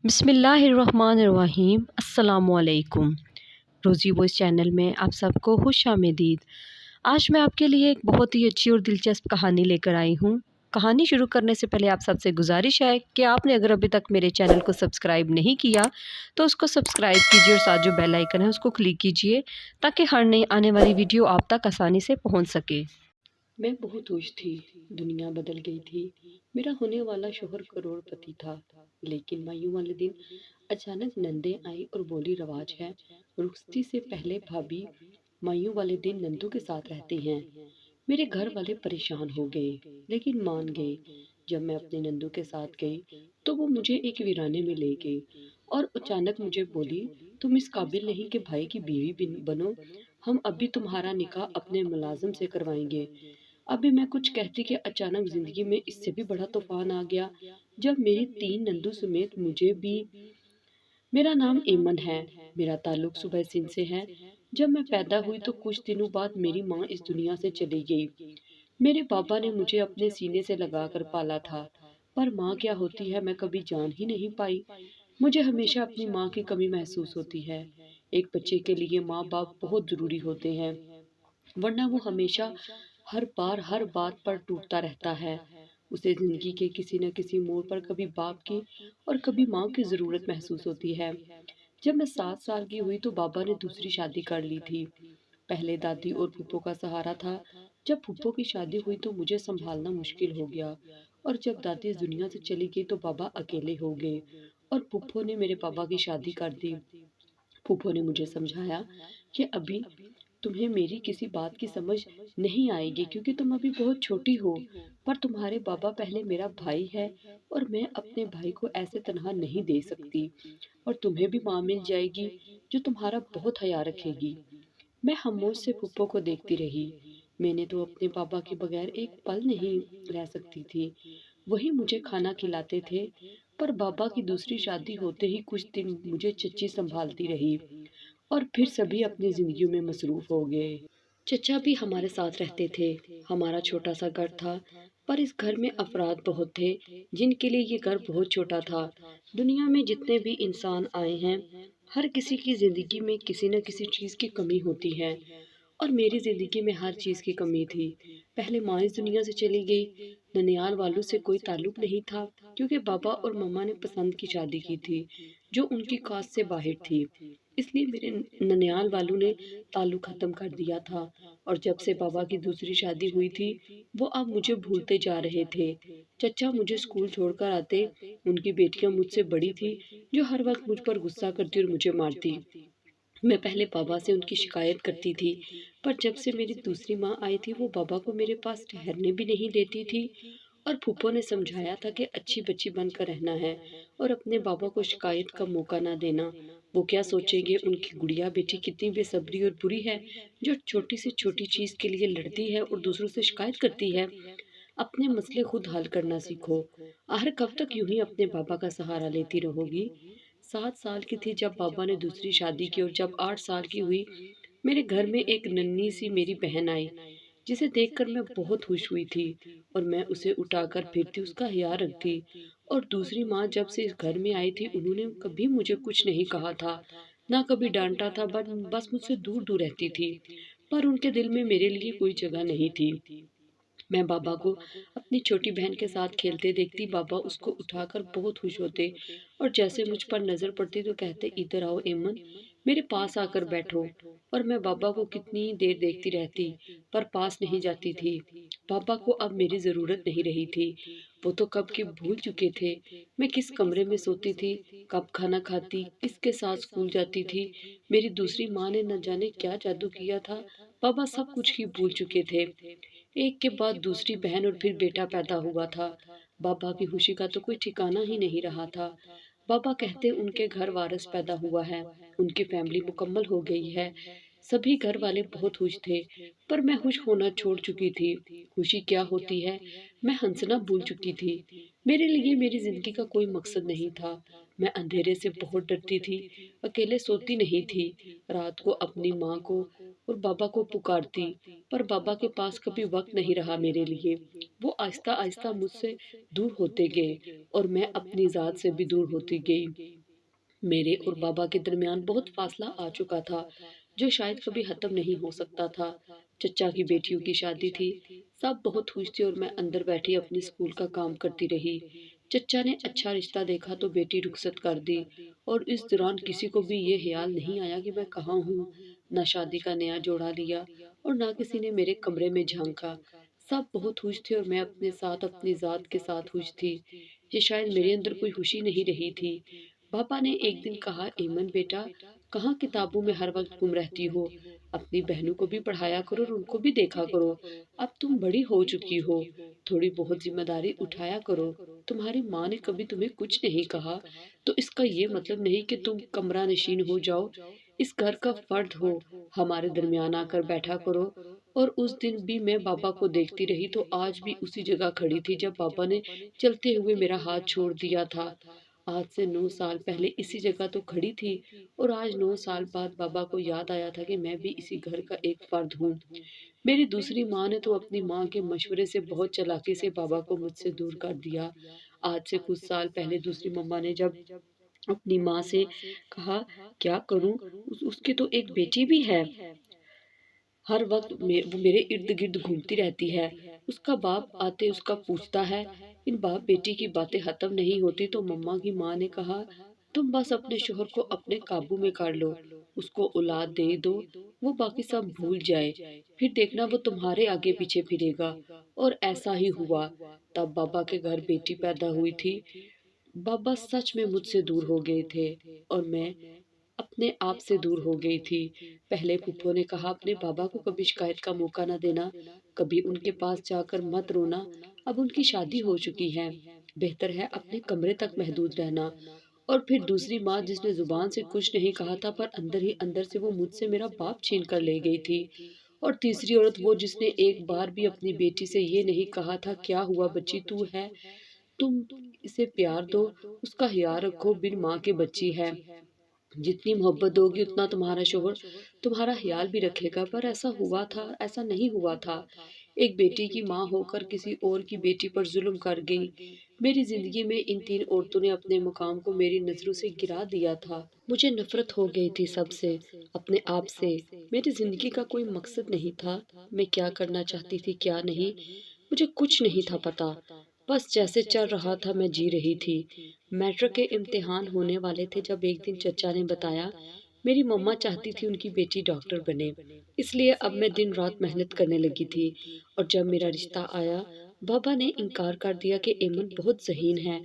बिस्मिल्लाहिर्रहमानिर्रहीम अस्सलामुअलैकुम। रोज़ी वॉइस चैनल में आप सबको खुश आमदीद। आज मैं आपके लिए एक बहुत ही अच्छी और दिलचस्प कहानी लेकर आई हूँ। कहानी शुरू करने से पहले आप सबसे गुजारिश है कि आपने अगर अभी तक मेरे चैनल को सब्सक्राइब नहीं किया तो उसको सब्सक्राइब कीजिए और साथ जो बेल आइकन है उसको क्लिक कीजिए ताकि हर नई आने वाली वीडियो आप तक आसानी से पहुँच सके। मैं बहुत खुश थी। दुनिया बदल गई थी। मेरा होने वाला शोहर करोड़पति था। लेकिन मायूं वाले दिन अचानक नंदे आई और बोली रवाज है रुखसती से पहले भाभी मायूं वाले दिन नंदू के साथ रहते हैं। मेरे घर वाले परेशान हो गए लेकिन मान गए। जब मैं अपने नंदू के साथ गई तो वो मुझे एक वीराने में ले गई और अचानक मुझे बोली तुम इस काबिल नहीं कि भाई की बनो। हम अभी तुम्हारा निकाह अपने मुलाजिम से करवाएंगे। अभी मैं कुछ कहती कि अचानक जिंदगी में इससे भी बड़ा तूफान आ गया जब मेरी 3 नंदू समेत मुझे भी। मेरा नाम एमन है। मेरा ताल्लुक सुबह सिंध से है। जब मैं पैदा हुई तो कुछ दिनों बाद मेरी माँ इस दुनिया से चली गई। मेरे पापा ने मुझे अपने सीने से लगाकर पाला था, पर माँ क्या होती है मैं कभी जान ही नहीं पाई। मुझे हमेशा अपनी माँ की कमी महसूस होती है। एक बच्चे के लिए माँ बाप बहुत जरूरी होते हैं, वरना वो हमेशा हर बार हर बात पर टूटता रहता है। उसे जिंदगी के किसी न किसी मोड़ पर कभी बाप की और कभी माँ की जरूरत महसूस होती है। जब मैं 7 साल की हुई तो बाबा ने दूसरी शादी कर ली थी। पहले दादी और फूफो का सहारा था। जब फूफो की शादी हुई तो मुझे संभालना मुश्किल हो गया और जब दादी इस दुनिया से चली गई तो बाबा अकेले हो गए और फूफो ने मेरे पापा की शादी कर दी। फूफो ने मुझे समझाया कि अभी तुम्हें मेरी किसी बात की समझ नहीं आएगी क्योंकि तुम अभी बहुत छोटी हो, पर तुम्हारे बाबा पहले मेरा भाई है और मैं अपने भाई को ऐसे तनहा नहीं दे सकती और तुम्हें भी माँ मिल जाएगी जो तुम्हारा बहुत ख्याल रखेगी। मैं खामोश से फूफो को देखती रही। मैंने तो अपने पापा के बगैर एक पल नहीं रह सकती थी। वही मुझे खाना खिलाते थे, पर बाबा की दूसरी शादी होते ही कुछ दिन मुझे चच्ची संभालती रही और फिर सभी अपनी जिंदगियों में मसरूफ हो गए। चचा भी हमारे साथ रहते थे। हमारा छोटा सा घर था, पर इस घर में अफराद बहुत थे जिनके लिए ये घर बहुत छोटा था। दुनिया में जितने भी इंसान आए हैं, हर किसी की जिंदगी में किसी न किसी चीज़ की कमी होती है और मेरी जिंदगी में हर चीज़ की कमी थी। पहले माँ इस दुनिया से चली गई। ननियाल वालों से कोई ताल्लुक नहीं था क्योंकि पापा और मम्मा ने पसंद की शादी की थी जो उनकी कास्ट से बाहर थी। इसलिए मेरे ननियाल वालों ने ताल्लुक ख़त्म कर दिया था और जब से पापा की दूसरी शादी हुई थी वो अब मुझे भूलते जा रहे थे। चचा मुझे स्कूल छोड़कर आते। उनकी बेटियां मुझसे बड़ी थी जो हर वक्त मुझ पर गुस्सा करती और मुझे मारती। मैं पहले पापा से उनकी शिकायत करती थी, पर जब से मेरी दूसरी माँ आई थी वो पापा को मेरे पास ठहरने भी नहीं देती थी और फूफो ने समझाया था कि अच्छी बच्ची बनकर रहना है और अपने पापा को शिकायत का मौका ना देना। वो क्या सोचेंगे उनकी गुड़िया बेटी कितनी बेसब्री और बुरी है जो छोटी से छोटी चीज़ के लिए लड़ती है और दूसरों से शिकायत करती है। अपने मसले खुद हल करना सीखो। आखिर कब तक यूं ही अपने पापा का सहारा लेती रहोगी। 7 साल की थी जब पापा ने दूसरी शादी की और जब 8 साल की हुई मेरे घर में एक नन्ही सी मेरी बहन आई जिसे देखकर मैं बहुत खुश हुई थी और मैं उसे उठाकर फिरती उसका ख्याल रखती। और दूसरी माँ जब से इस घर में आई थी उन्होंने कभी मुझे कुछ नहीं कहा था, ना कभी डांटा था, बस मुझसे दूर दूर रहती थी, पर उनके दिल में मेरे लिए कोई जगह नहीं थी। मैं बाबा को अपनी छोटी बहन के साथ खेलते देखती। बाबा उसको उठाकर बहुत खुश होते और जैसे मुझ पर नजर पड़ती तो कहते इधर आओ एमन, मेरे पास आकर बैठो। और मैं बाबा को कितनी देर देखती रहती पर पास नहीं जाती थी। पापा को अब मेरी जरूरत नहीं रही थी। वो तो कब के भूल चुके थे मैं किस कमरे में सोती थी, कब खाना खाती, किसके साथ स्कूल जाती थी। मेरी दूसरी माँ ने न जाने क्या जादू किया था, पापा सब कुछ ही भूल चुके थे। एक के बाद दूसरी बहन और फिर बेटा पैदा हुआ था। बाबा की खुशी का तो कोई ठिकाना ही नहीं रहा था। बाबा कहते उनके घर वारिस पैदा हुआ है, उनकी फैमिली मुकम्मल हो गई है। सभी घर वाले बहुत खुश थे, पर मैं खुश होना छोड़ चुकी थी। खुशी क्या होती है मैं हंसना भूल चुकी थी। मेरे लिए मेरी जिंदगी का कोई मकसद नहीं था। मैं अंधेरे से बहुत डरती थी, अकेले सोती नहीं थी। रात को अपनी माँ को और बाबा को पुकारती, पर बाबा के पास कभी वक्त नहीं रहा मेरे लिए। वो आहिस्ता आहिस्ता मुझसे दूर होते गए और मैं अपनी ज़ात से भी दूर होती गई। मेरे और बाबा के दरमियान बहुत फासला आ चुका था, जो शायद कभी खत्म नहीं हो सकता था। चचा की बेटियों की शादी थी, सब बहुत खुश थे और मैं अंदर बैठी अपने स्कूल का काम करती रही। चचा ने अच्छा रिश्ता देखा तो बेटी रुखसत कर दी, और इस दौरान किसी को भी ये ख्याल नहीं आया कि मैं कहाँ हूँ। न शादी का नया जोड़ा लिया और न किसी ने मेरे कमरे में झांका। सब बहुत खुश थे और मैं अपने साथ अपनी जात के साथ खुश थी। ये शायद मेरे अंदर कोई खुशी नहीं रही थी। पापा ने एक दिन कहा, एमन बेटा, कहाँ किताबों में हर वक्त गुम रहती हो? अपनी बहनों को भी पढ़ाया करो और उनको भी देखा करो। अब तुम बड़ी हो चुकी हो, थोड़ी बहुत जिम्मेदारी उठाया करो। तुम्हारी माँ ने कभी तुम्हें कुछ नहीं कहा, तो इसका ये मतलब नहीं कि तुम कमरा नशीन हो जाओ। इस घर का फर्द हो, हमारे दरमियान आकर बैठा करो। और उस दिन भी मैं बाबा को देखती रही तो आज भी उसी जगह खड़ी थी जब बाबा ने चलते हुए मेरा हाथ छोड़ दिया था। आज से 9 साल पहले इसी जगह तो खड़ी थी, और आज 9 साल बाद बाबा को याद आया था कि मैं भी इसी घर का एक फर्द हूँ। मेरी दूसरी माँ ने तो अपनी माँ के मशवरे से बहुत चालाकी से बाबा को मुझसे दूर कर दिया। आज से कुछ साल पहले दूसरी मम्मा ने जब अपनी माँ से कहा, क्या करूँ, उसकी तो एक बेटी भी है, हर वक्त वो मेरे इर्द गिर्द घूमती रहती है। उसका बाप आते उसका पूछता है। इन बाप बेटी की बातें खत्म नहीं होती तो मम्मा की माँ ने कहा, तुम बस अपने शोहर को अपने काबू में कर लो, उसको औलाद दे दो, वो बाकी सब भूल जाए, फिर देखना वो तुम्हारे आगे पीछे फिरेगा। और ऐसा ही हुआ। तब बाबा के घर बेटी पैदा हुई थी। बाबा सच में मुझसे दूर हो गए थे और मैं अपने आप से दूर हो गई थी। पहले फूफो ने कहा, अपने बाबा को कभी शिकायत का मौका न देना, कभी उनके पास जाकर मत रोना। अब उनकी शादी हो चुकी है, बेहतर है अपने कमरे तक महदूद रहना। और फिर दूसरी माँ, जिसने जुबान से कुछ नहीं कहा था पर अंदर ही अंदर से वो मुझसे मेरा बाप छीन कर ले गई थी। और तीसरी औरत, वो जिसने एक बार भी अपनी बेटी से ये नहीं कहा था, क्या हुआ बच्ची तू है, तुम इसे प्यार दो, उसका ख्याल रखो, बिन माँ के बच्ची है, जितनी मोहब्बत दोगी उतना तुम्हारा शोहर तुम्हारा ख्याल भी रखेगा। पर ऐसा हुआ था, ऐसा नहीं हुआ था। एक बेटी की माँ होकर किसी और की बेटी पर जुल्म कर गई। मेरी जिंदगी में इन तीन औरतों ने अपने मुकाम को मेरी नजरों से गिरा दिया था। मुझे नफरत हो गई थी सबसे, अपने आप से। मेरी जिंदगी का कोई मकसद नहीं था। मैं क्या करना चाहती थी क्या नहीं, मुझे कुछ नहीं था पता। बस जैसे चल रहा था मैं जी रही थी। मैट्रिक के इम्तिहान होने वाले थे जब एक दिन चचा ने बताया, मेरी मम्मा चाहती थी उनकी बेटी डॉक्टर बने, इसलिए अब मैं दिन रात मेहनत करने लगी थी। और जब मेरा रिश्ता आया, बाबा ने इनकार कर दिया कि एमन बहुत ज़हीन है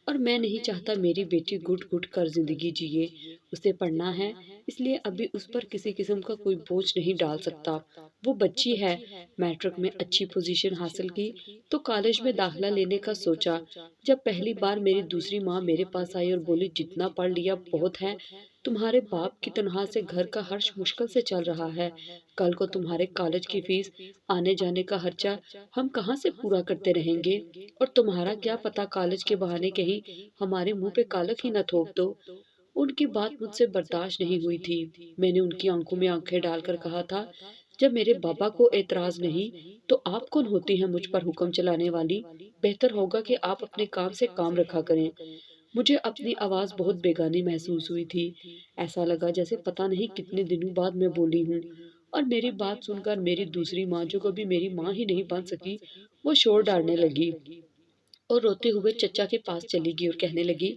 और मैं नहीं चाहता मेरी बेटी घुट घुट कर जिंदगी जिए। उसे पढ़ना है, इसलिए अभी उस पर किसी किस्म का कोई बोझ नहीं डाल सकता। वो बच्ची है। मैट्रिक में अच्छी पोजीशन हासिल की तो कॉलेज में दाखिला लेने का सोचा। जब पहली बार मेरी दूसरी माँ मेरे पास आई और बोली, जितना पढ़ लिया बहुत है, तुम्हारे बाप की तनख्वाह से घर का हर्ष मुश्किल से चल रहा है, कल को तुम्हारे कॉलेज की फीस, आने जाने का खर्चा हम कहाँ से पूरा करते रहेंगे, और तुम्हारा क्या पता कॉलेज के बहाने कहीं हमारे मुंह पे कालक ही न थोप दो। उनकी बात मुझसे बर्दाश्त नहीं हुई थी। मैंने उनकी आंखों में आंखें डालकर कहा था, जब मेरे बाबा को एतराज नहीं तो आप कौन होती हैं मुझ पर हुक्म चलाने वाली? बेहतर होगा कि आप अपने काम से काम रखा करें। मुझे अपनी आवाज बहुत बेगानी महसूस हुई थी। ऐसा लगा जैसे पता नहीं कितने दिनों बाद मैं बोली हूँ। और मेरी बात सुनकर मेरी दूसरी माँ, जो कभी मेरी माँ ही नहीं बन सकी, वो शोर डालने लगी और रोते हुए चचा के पास चली गई और कहने लगी,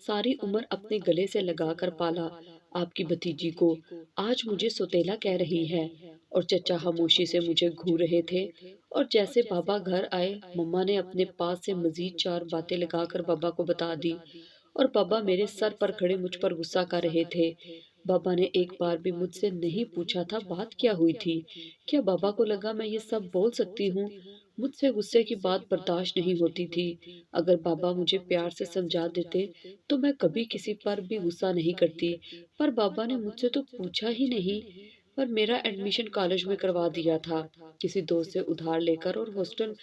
सारी उम्र अपने गले से लगा कर पाला आपकी भतीजी को, आज मुझे सौतेला कह रही है। और चचा खामोशी से मुझे घूर रहे थे। और जैसे बाबा घर आए, मम्मा ने अपने पास से मजीद 4 बातें लगाकर बाबा को बता दी। और बाबा मेरे सर पर खड़े मुझ पर गुस्सा कर रहे थे। बाबा ने एक बार भी मुझसे नहीं पूछा था बात क्या हुई थी। क्या बाबा को लगा मैं ये सब बोल सकती हूँ? मुझसे गुस्से की बात बर्दाश्त नहीं होती थी। अगर बाबा मुझे प्यार से समझा देते तो मैं कभी किसी पर भी गुस्सा नहीं करती, पर बाबा ने मुझसे तो पूछा ही नहीं। पर मेरा एडमिशन कॉलेज में करवा दिया था, किसी दोस्त से उधार लेकर, और हॉस्टल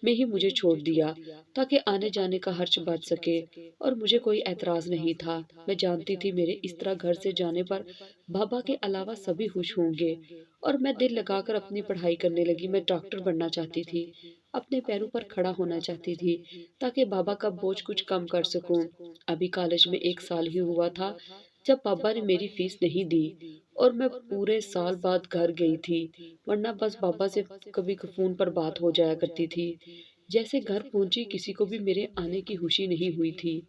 में ही मुझे छोड़ दिया ताकि आने जाने का खर्च बच सके। और मुझे कोई एतराज नहीं था। मैं जानती थी मेरे इस तरह घर से जाने पर बाबा के अलावा सभी खुश होंगे। और मैं दिल लगाकर अपनी पढ़ाई करने लगी। मैं डॉक्टर बनना चाहती थी, अपने पैरों पर खड़ा होना चाहती थी, ताकि बाबा का बोझ कुछ कम कर सकूं। अभी कॉलेज में 1 साल ही हुआ था जब पापा ने मेरी फीस नहीं दी, और मैं पूरे साल बाद घर गई थी, वरना बस पापा से कभी फोन पर बात हो जाया करती थी। जैसे घर पहुंची, किसी को भी मेरे आने की खुशी नहीं हुई थी।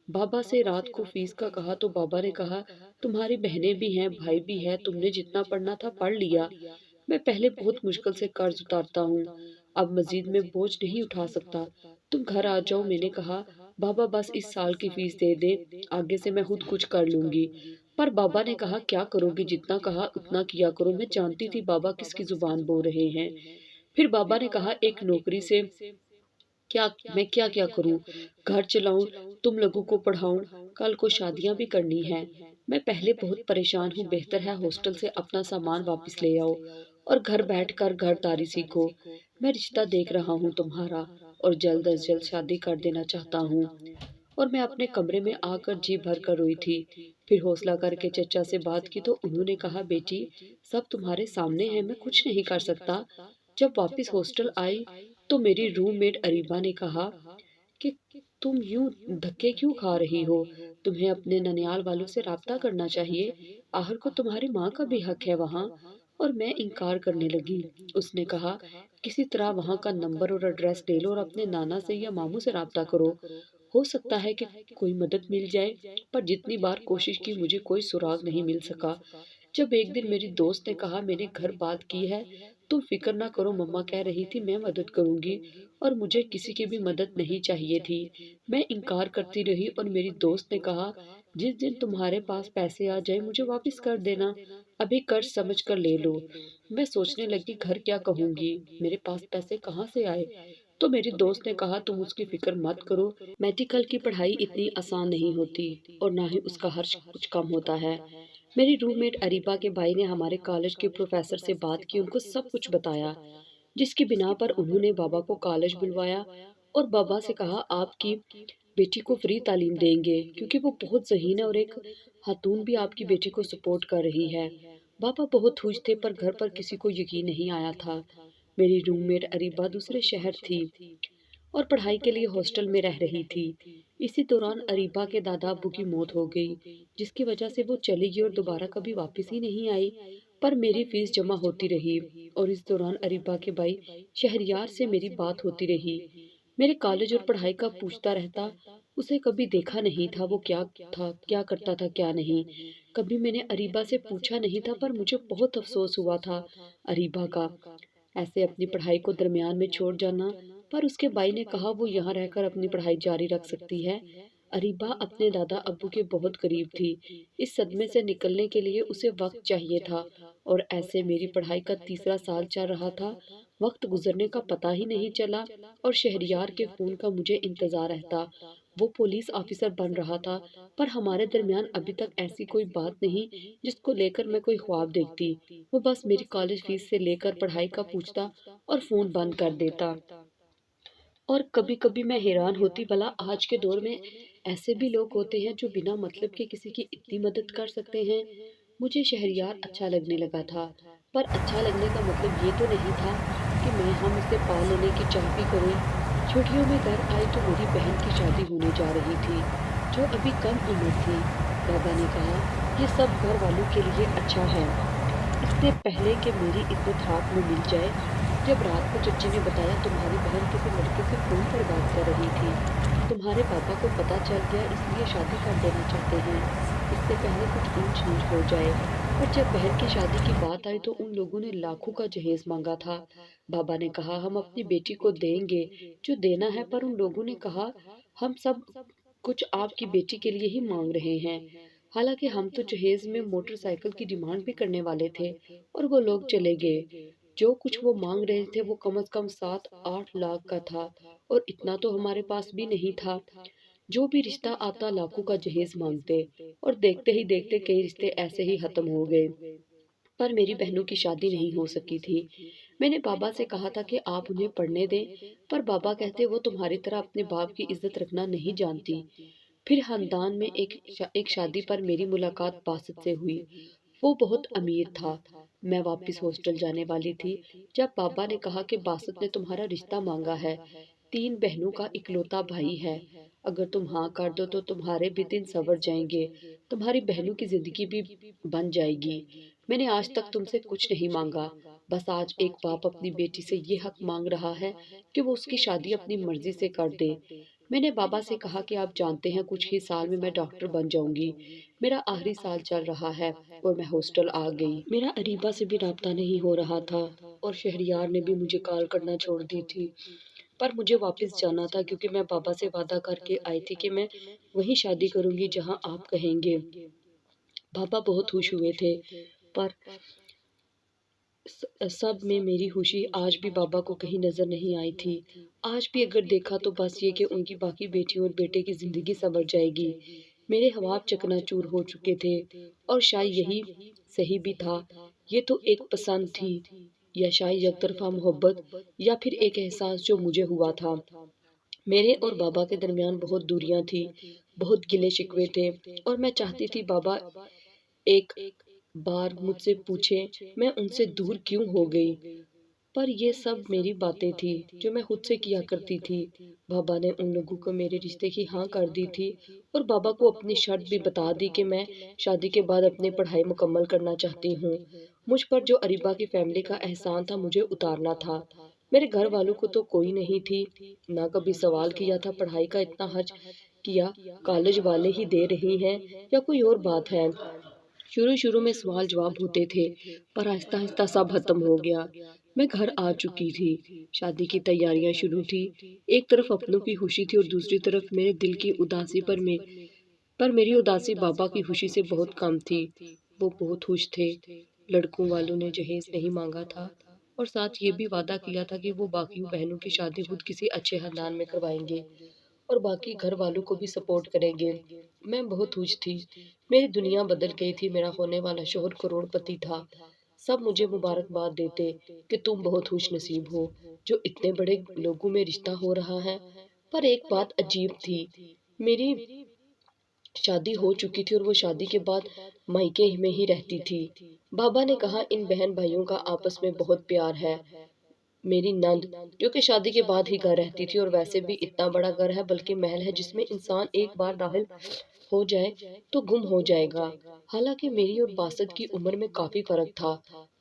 बाबा से रात को फीस का कहा तो बाबा ने कहा, तुम्हारी बहनें भी हैं, भाई भी है, तुमने जितना पढ़ना था पढ़ लिया। मैं पहले बहुत मुश्किल से कर्ज उतारता हूँ, अब मजीद में बोझ नहीं उठा सकता। तुम घर आ जाओ। मैंने कहा, बाबा बस इस साल की फीस दे दे, आगे से मैं खुद कुछ कर लूंगी। पर बाबा ने कहा, क्या करोगी, जितना कहा उतना किया करो। मैं जानती थी बाबा किसकी जुबान बोल रहे हैं। फिर बाबा ने कहा, एक नौकरी से क्या मैं क्या क्या करूं, घर चलाऊं, तुम लोगों को पढ़ाऊं, कल को शादियां भी करनी है। मैं पहले बहुत परेशान हूँ, बेहतर है हॉस्टल से अपना सामान वापस ले आओ और घर बैठकर घरदारी सीखो। मैं रिश्ता देख रहा हूँ तुम्हारा, और जल्द अज जल्द शादी कर देना चाहता हूँ। और मैं अपने कमरे में आकर जी भर कर रोई थी। फिर हौसला करके चचा से बात की तो उन्होंने कहा, बेटी सब तुम्हारे सामने है, मैं कुछ नहीं कर सकता। जब वापस हॉस्टल आई तो मेरी रूममेट अरीबा ने कहा कि तुम यूं धक्के क्यों खा रही हो, तुम्हें अपने ननियाल वालों से राब्ता करना चाहिए, आखिर को तुम्हारी माँ का भी हक है वहाँ। और मैं इनकार करने लगी। उसने कहा, किसी तरह वहाँ का नंबर और एड्रेस ले लो और अपने नाना से या मामू से राब्ता करो, हो सकता है कि कोई मदद मिल जाए। पर जितनी बार कोशिश की, मुझे कोई सुराग नहीं मिल सका। जब एक दिन मेरी दोस्त ने कहा, मैंने घर बात की है, तुम फिक्र ना करो, मम्मा कह रही थी मैं मदद करूंगी। और मुझे किसी की भी मदद नहीं चाहिए थी। मैं इनकार करती रही, और मेरी दोस्त ने कहा, जिस दिन तुम्हारे पास पैसे आ जाए मुझे वापस कर देना, अभी कर्ज समझ कर ले लो। मैं सोचने लगी, घर क्या कहूंगी, मेरे पास पैसे कहाँ से आए। तो मेरी दोस्त ने कहा, तुम उसकी फिक्र मत करो, मेडिकल की पढ़ाई इतनी आसान नहीं होती, और ना ही उसका खर्च कुछ कम होता है। मेरी रूममेट अरीबा के भाई ने हमारे कॉलेज के प्रोफेसर से बात की, उनको सब कुछ बताया, जिसकी बिना पर उन्होंने बाबा को कॉलेज बुलवाया और बाबा से कहा, आपकी बेटी को फ्री तालीम देंगे, क्योंकि वो बहुत ज़हीन है और एक खातून भी आपकी बेटी को सपोर्ट कर रही है। बाबा बहुत खुश थे, पर घर पर किसी को यकीन नहीं आया था। मेरी रूममेट अरीबा दूसरे शहर थी और पढ़ाई के लिए हॉस्टल में रह रही थी। इसी दौरान अरीबा के दादा अब्बू की मौत हो गई, जिसकी वजह से वो चली गई और दोबारा कभी वापस ही नहीं आई। पर मेरी फीस जमा होती रही, और इस दौरान अरीबा के भाई शहरियार से मेरी बात होती रही। मेरे कॉलेज और पढ़ाई का पूछता रहता। उसे कभी देखा नहीं था, वो क्या था, क्या करता था, क्या नहीं। कभी मैंने अरीबा से पूछा नहीं था, पर मुझे बहुत अफसोस हुआ था अरीबा का ऐसे अपनी पढ़ाई को दरमियान में छोड़ जाना। पर उसके भाई ने कहा, वो यहाँ रहकर अपनी पढ़ाई जारी रख सकती है। अरीबा अपने दादा अब्बू के बहुत करीब थी। इस सदमे से निकलने के लिए उसे वक्त चाहिए था, और ऐसे मेरी पढ़ाई का तीसरा साल चल रहा था। वक्त गुजरने का पता ही नहीं चला, और शहरियार के फोन का मुझे इंतजार रहता। वो पुलिस ऑफिसर बन रहा था, पर हमारे दरमियान अभी तक ऐसी कोई बात नहीं जिसको लेकर मैं कोई ख्वाब देखती। वो बस मेरी कॉलेज फीस से लेकर पढ़ाई का पूछता और फोन बंद कर देता। और कभी कभी मैं हैरान होती, भला आज के दौर में ऐसे भी लोग होते हैं जो बिना मतलब के किसी की इतनी मदद कर सकते हैं। मुझे शहरियार अच्छा लगने लगा था, पर अच्छा लगने का मतलब ये तो नहीं था कि मैं हम उसे पा लेने की चाह भी करें। छुट्टियों में घर आई तो मेरी बहन की शादी होने जा रही थी, जो अभी कम उम्र थी। बाबा ने कहा, ये सब घर वालों के लिए अच्छा है, इससे पहले कि मेरी इज्जत हाथ में मिल जाए। जब रात को चच्ची ने बताया, तुम्हारी बहन किसी लड़के से फोन पर बात कर रही थी, तुम्हारे पापा को पता चल गया, इसलिए शादी कर देना चाहते हैं, इससे पहले कुछ ऊंच नीच हो जाए। पर जब बहन की शादी की बात आई तो उन लोगों ने लाखों का जहेज मांगा था। बाबा ने कहा, हम अपनी बेटी को देंगे जो देना है, पर उन लोगों ने कहा, हम सब कुछ आपकी बेटी के लिए ही मांग रहे हैं। हालांकि हम तो जहेज में मोटरसाइकिल की डिमांड भी करने वाले थे, और वो लोग चले गए। जो कुछ वो मांग रहे थे वो कम से कम 7-8 लाख का था, और इतना तो हमारे पास भी नहीं था। जो भी रिश्ता आता लाखों का जहेज मांगते, और देखते ही देखते कई रिश्ते ऐसे ही खत्म हो गए। पर मेरी बहनों की शादी नहीं हो सकी थी। मैंने बाबा से कहा था कि आप उन्हें पढ़ने दें, पर बाबा कहते वो तुम्हारी तरह अपने बाप की इज्जत रखना नहीं जानती। फिर खानदान में एक शादी पर मेरी मुलाकात बासत से हुई। वो बहुत अमीर था। मैं वापस हॉस्टल जाने वाली थी जब पापा ने कहा कि बासत ने तुम्हारा रिश्ता मांगा है। 3 बहनों का इकलौता भाई है। अगर तुम हाँ कर दो तो तुम्हारे भी दिन संवर जाएंगे, तुम्हारी बहनों की जिंदगी भी बन जाएगी। मैंने आज तक तुमसे कुछ नहीं मांगा, बस आज एक बाप अपनी बेटी से ये हक मांग रहा है कि वो उसकी शादी अपनी मर्जी से कर दे। मैंने बाबा से कहा कि आप जानते हैं कुछ ही साल में मैं डॉक्टर बन जाऊंगी। मेरा आखिरी साल चल रहा है और मैं हॉस्टल आ गई। मेरा अरीबा से भी राब्ता नहीं हो रहा था और शहरियार ने भी मुझे कॉल करना छोड़ दी थी। पर मुझे वापस जाना था क्योंकि मैं बाबा से वादा करके आई थी कि मैं वहीं शादी करूंगी जहां आप कहेंगे। पापा बहुत खुश हुए थे, पर सब में मेरी खुशी आज भी बाबा को कहीं नजर नहीं आई थी। आज भी अगर देखा तो बस ये कि उनकी बाकी बेटियों और बेटे की जिंदगी संवर जाएगी। मेरे ख्वाब चकनाचूर हो चुके थे और शायद यही सही भी था। ये तो एक पसंद थी या शायद एकतरफा मोहब्बत या फिर एक एहसास जो मुझे हुआ था। मेरे और बाबा के दरमियान बहुत दूरियां थी, बहुत गिले शिकवे थे और मैं चाहती थी बाबा एक बार मुझसे पूछे मैं उनसे दूर क्यों हो गई। पर ये सब मेरी बातें थी जो मैं खुद से किया करती थी। बाबा ने उन लोगों को मेरे रिश्ते की हाँ कर दी थी और बाबा को अपनी शर्त भी बता दी कि मैं शादी के बाद अपनी पढ़ाई मुकम्मल करना चाहती हूँ। मुझ पर जो अरीबा की फैमिली का एहसान था मुझे उतारना था। मेरे घर वालों को तो कोई नहीं थी, ना कभी सवाल किया था पढ़ाई का इतना खर्च किया कॉलेज वाले ही दे रही हैं या कोई और बात है। शुरू शुरू में सवाल जवाब होते थे, पर आहिस्ता आहिस्ता सब खत्म हो गया। मैं घर आ चुकी थी, शादी की तैयारियां शुरू थी। एक तरफ अपनों की खुशी थी और दूसरी तरफ मेरे दिल की उदासी पर मेरी उदासी बाबा की खुशी से बहुत कम थी। वो बहुत खुश थे। लड़कों वालों ने जहेज नहीं मांगा था और साथ ये भी वादा किया था कि वो बाकी बहनों की शादी खुद किसी अच्छे खानदान में करवाएंगे और बाकी घर वालों को भी सपोर्ट करेंगे। मैं बहुत खुश थी। मेरी दुनिया बदल गई थी। मेरा होने वाला शौहर करोड़पति था। सब मुझे मुबारकबाद देते कि तुम बहुत खुश नसीब हो जो इतने बड़े लोगों में रिश्ता हो रहा है। पर एक बात अजीब थी, मेरी शादी हो चुकी थी और वो शादी के बाद मायके में ही रहती थी। बाबा ने कहा इन बहन भाइयों का आपस में बहुत प्यार है। मेरी नंद जो कि शादी के बाद ही घर रहती थी और वैसे भी इतना बड़ा घर है बल्कि महल है जिसमें इंसान एक बार दाखिल हो जाए तो गुम हो जाएगा। हालांकि मेरी और बासत की उम्र में काफी फर्क था,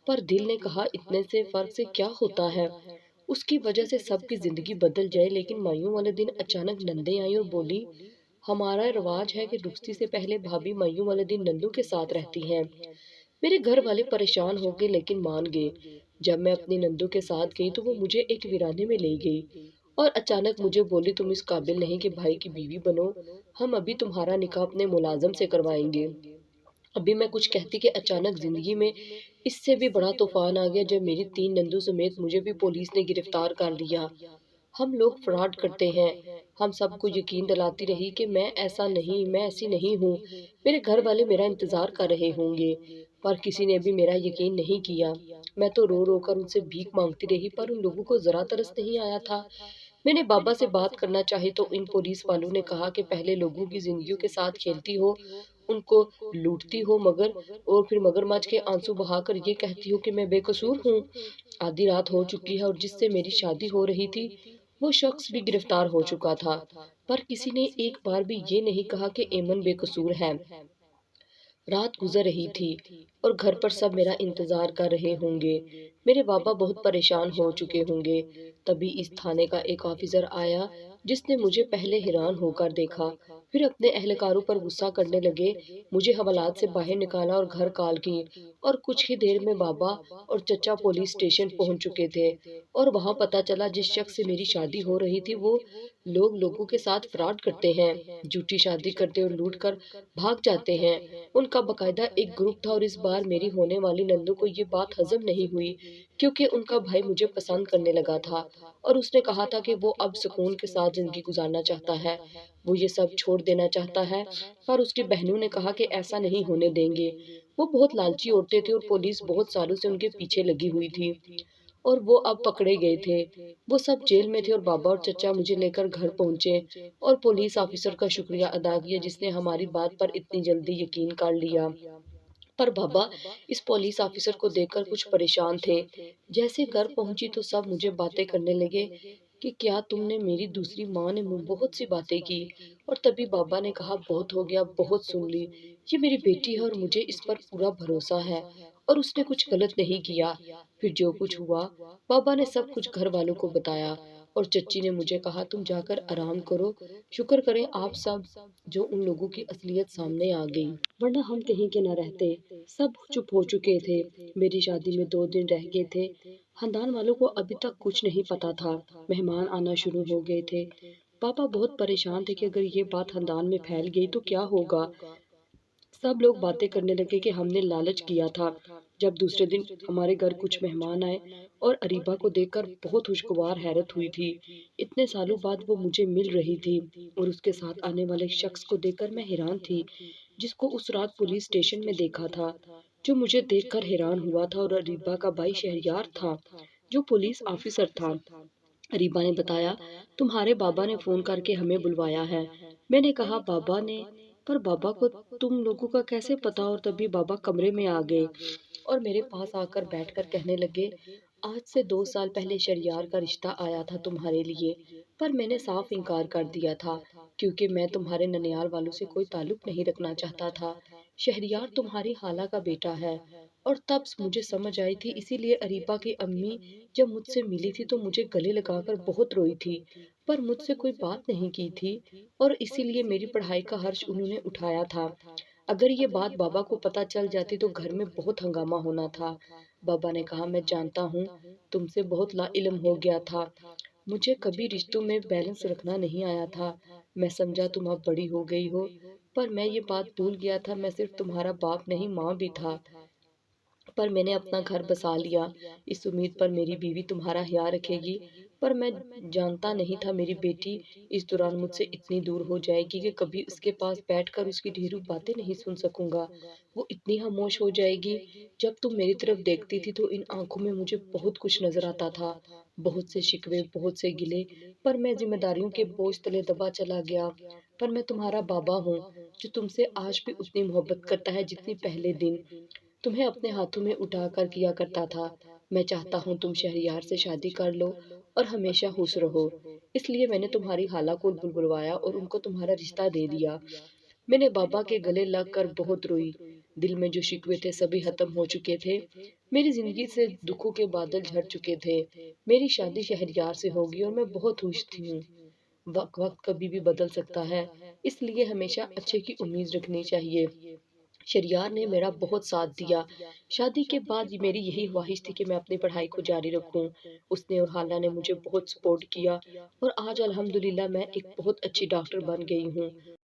पर दिल ने कहा इतने से फर्क से क्या होता है, उसकी वजह से सबकी जिंदगी बदल जाए। लेकिन मायूं वाले दिन अचानक नंदे आई और बोली हमारा रिवाज है कि रुखसती से पहले भाभी मायूं वाले दिन नंदू के साथ रहती हैं। मेरे घर वाले परेशान हो गए लेकिन मान गए। जब मैं अपनी नंदू के साथ गई तो वो मुझे एक वीराने में ले गई और अचानक मुझे बोली तुम इस काबिल नहीं कि भाई की बीवी बनो, हम अभी तुम्हारा निकाह अपने मुलाजम से करवाएंगे। अभी मैं कुछ कहती कि अचानक जिंदगी में इससे भी बड़ा तूफान आ गया जब मेरी 3 नंदू समेत मुझे भी पुलिस ने गिरफ्तार कर लिया। हम लोग फ्रॉड करते हैं। हम सबको यकीन दिलाती रही कि मैं ऐसी नहीं हूँ। मेरे घर वाले मेरा इंतजार कर रहे होंगे, पर किसी ने भी मेरा यकीन नहीं किया। मैं तो रो रो कर उनसे भीख मांगती रही, पर उन लोगों को जरा तरस नहीं आया था। मैंने बाबा से बात करना चाही तो इन पुलिस वालों ने कहा कि पहले लोगों की जिंदगियों के साथ खेलती हो, उनको लूटती हो, मगर और फिर मगरमच्छ के आंसू बहाकर ये कहती हो कि मैं बेकसूर हूँ। आधी रात हो चुकी है और जिससे मेरी शादी हो रही थी वो शख्स भी गिरफ्तार हो चुका था, पर किसी ने एक बार भी ये नहीं कहा कि एमन बेकसूर है। रात गुजर रही थी और घर पर सब मेरा इंतजार कर रहे होंगे। मेरे बाबा बहुत परेशान हो चुके होंगे। तभी इस थाने का एक ऑफिसर आया जिसने मुझे पहले हैरान होकर देखा, फिर अपने अहलकारों पर गुस्सा करने लगे। मुझे हवालात से बाहर निकाला और घर कॉल की और कुछ ही देर में बाबा और चचा पुलिस स्टेशन पहुंच चुके थे और वहां पता चला जिस शख्स से मेरी शादी हो रही थी वो लोगों के साथ फ्रॉड करते हैं, झूठी शादी करते और लूट कर भाग जाते हैं। उनका बकायदा एक ग्रुप था और इस बार मेरी होने वाली नंदू को ये बात हजम नहीं हुई क्योंकि उनका भाई मुझे पसंद करने लगा था और उसने कहा था कि वो अब सुकून के साथ ज़िंदगी गुजारना चाहता है, वो ये सब छोड़ देना चाहता है। पर उसकी बहनों ने कहा कि ऐसा नहीं होने देंगे। वो बहुत लालची औरतें थी और पुलिस बहुत सालों से उनके पीछे लगी हुई थी और वो अब पकड़े गए थे। वो सब जेल में थे और बाबा और चचा मुझे लेकर घर पहुंचे और पुलिस ऑफिसर का शुक्रिया अदा किया जिसने हमारी बात पर इतनी जल्दी यकीन कर लिया। पर बाबा इस पुलिस ऑफिसर को देखकर कुछ परेशान थे। जैसे घर पहुंची तो सब मुझे बातें करने लगे कि क्या तुमने, मेरी दूसरी माँ ने बहुत सी बातें की। और तभी बाबा ने कहा बहुत हो गया, बहुत सुन ली। ये मेरी बेटी है और मुझे इस पर पूरा भरोसा है और उसने कुछ गलत नहीं किया। फिर जो कुछ हुआ बाबा ने सब कुछ घर वालों को बताया और चच्ची ने मुझे कहा तुम जाकर आराम करो, शुक्र करें आप सब जो उन लोगों की असलियत सामने आ गई, वरना हम कहीं के न रहते। सब चुप हो चुके थे। मेरी शादी में 2 दिन रह गए थे। खानदान वालों को अभी तक कुछ नहीं पता था। मेहमान आना शुरू हो गए थे। पापा बहुत परेशान थे कि अगर ये बात खानदान में फैल गई तो क्या होगा। सब लोग बातें करने लगे कि हमने लालच किया था। जब दूसरे दिन हमारे घर कुछ मेहमान आए और अरीबा को देखकर बहुत खुशगवार हैरत हुई थी। इतने सालों बाद वो मुझे मिल रही थी और उसके साथ आने वाले शख्स को देखकर मैं हैरान थी, जिसको उस रात पुलिस स्टेशन में देखा था, जो मुझे देखकर हैरान हुआ था। और अरीबा का भाई शहरयार था, जो पुलिस ऑफिसर था। अरीबा ने बताया तुम्हारे बाबा ने फोन करके हमें बुलवाया है। मैंने कहा बाबा ने, पर बाबा को तुम लोगों का कैसे पता। और तभी बाबा कमरे में आ गए और मेरे पास आकर बैठकर कहने लगे आज से 2 साल पहले शरियार का रिश्ता आया था तुम्हारे लिए, पर मैंने साफ इनकार कर दिया था क्योंकि मैं तुम्हारे ननियाल वालों से कोई ताल्लुक नहीं रखना चाहता था। शहरियार तुम्हारी खाला का बेटा है। और तब मुझे समझ आई थी, इसीलिए अरीबा की अम्मी जब मुझसे मिली थी तो मुझे गले लगाकर बहुत रोई थी, पर मुझसे कोई बात नहीं की थी और इसीलिए मेरी पढ़ाई का खर्च उन्होंने उठाया था। अगर ये बात बाबा को पता चल जाती तो घर में बहुत हंगामा होना था। बाबा ने कहा मैं जानता हूँ तुमसे बहुत लाइल्म हो गया था, मुझे कभी रिश्तों में बैलेंस रखना नहीं आया था। मैं समझा तुम अब बड़ी हो गई हो, पर मैं ये बात भूल गया था मैं सिर्फ तुम्हारा बाप नहीं माँ भी था। पर मैंने अपना घर बसा लिया इस उम्मीद पर मेरी बीवी तुम्हारा ख्याल रखेगी। पर मैं जानता नहीं था मेरी बेटी इस दौरान मुझसे इतनी दूर हो जाएगी कि कभी उसके पास बैठकर उसकी ढेरों बातें नहीं सुन सकूंगा। वो इतनी खामोश हो जाएगी। जब तुम मेरी तरफ देखती थी तो इन आंखों में मुझे बहुत कुछ नजर आता था, बहुत से शिकवे, बहुत से गिले। पर मैं जिम्मेदारियों के बोझ तले दबा चला गया। पर मैं तुम्हारा बाबा हूँ जो तुमसे आज भी उतनी मोहब्बत करता है जितनी पहले दिन तुम्हें अपने हाथों में उठाकर किया करता था। मैं चाहता हूँ तुम शहरियार से शादी कर लो और हमेशा खुश रहो। इसलिए मैंने तुम्हारी खाला को बुलवाया और उनको तुम्हारा रिश्ता दे दिया। मैंने बाबा के गले लगकर बहुत रोई। दिल में जो शिकवे थे सभी खत्म हो चुके थे। मेरी जिंदगी से दुखों के बादल झड़ चुके थे। मेरी शादी शहरियार से होगी और मैं बहुत खुश थी हूँ। वक्त कभी भी बदल सकता है, इसलिए हमेशा अच्छे की उम्मीद रखनी चाहिए। शरियार ने मेरा बहुत साथ दिया। शादी के बाद मेरी यही ख्वाहिश थी कि मैं अपनी पढ़ाई को जारी रखूं। उसने और खाला ने मुझे बहुत सपोर्ट किया और आज अल्हम्दुलिल्लाह मैं एक बहुत अच्छी डॉक्टर बन गई हूँ।